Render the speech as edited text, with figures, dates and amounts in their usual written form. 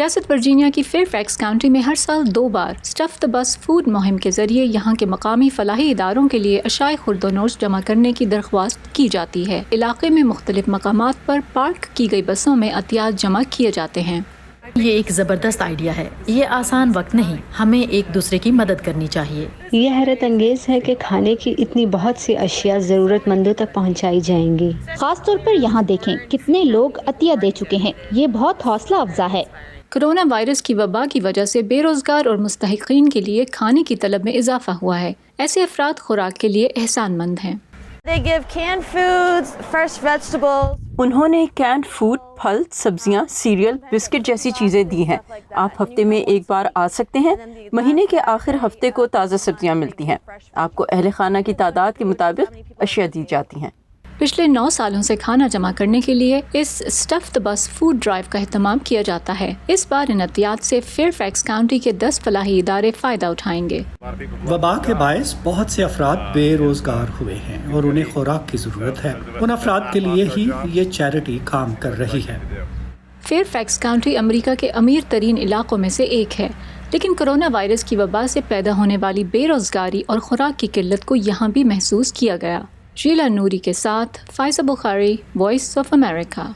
ریاست ورجینیا کی fair fax county میں ہر سال 2 بار اسٹف دا بس فوڈ مہم کے ذریعے یہاں کے مقامی فلاحی اداروں کے لیے اشیاء خورد و نوش جمع کرنے کی درخواست کی جاتی ہے۔ علاقے میں مختلف مقامات پر پارک کی گئی بسوں میں عطیات جمع کیے جاتے ہیں۔ یہ ایک زبردست آئیڈیا ہے۔ یہ آسان وقت نہیں، ہمیں ایک دوسرے کی مدد کرنی چاہیے۔ یہ حیرت انگیز ہے کہ کھانے کی اتنی بہت سی اشیاء ضرورت مندوں تک پہنچائی جائیں گی۔ خاص طور پر یہاں دیکھیں کتنے لوگ عطیہ دے چکے ہیں، یہ بہت حوصلہ افزا ہے۔ کرونا وائرس کی وبا کی وجہ سے بے روزگار اور مستحقین کے لیے کھانے کی طلب میں اضافہ ہوا ہے۔ ایسے افراد خوراک کے لیے احسان مند ہیں۔ انہوں نے کینڈ فوڈ، پھل، سبزیاں، سیریل، بسکٹ جیسی چیزیں دی ہیں۔ آپ ہفتے میں ایک بار آ سکتے ہیں۔ مہینے کے آخر ہفتے کو تازہ سبزیاں ملتی ہیں۔ آپ کو اہل خانہ کی تعداد کے مطابق اشیاء دی جاتی ہیں۔ پچھلے 9 سالوں سے کھانا جمع کرنے کے لیے اس اسٹف دا بس فوڈ ڈرائیو کا اہتمام کیا جاتا ہے۔ اس بار ان عطیات سے فیئر فیکس کاؤنٹی کے 10 فلاحی ادارے فائدہ اٹھائیں گے۔ وبا کے باعث بہت سے افراد بے روزگار ہوئے ہیں اور انہیں خوراک کی ضرورت ہے۔ ان افراد کے لیے ہی یہ چیریٹی کام کر رہی ہے۔ فیئر فیکس کاؤنٹی امریکہ کے امیر ترین علاقوں میں سے ایک ہے، لیکن کرونا وائرس کی وبا سے پیدا ہونے والی بے روزگاری اور خوراک کی قلت کو یہاں بھی محسوس کیا گیا۔ شیلا نوری کے ساتھ فائزہ بخاری، وائس آف امریکہ۔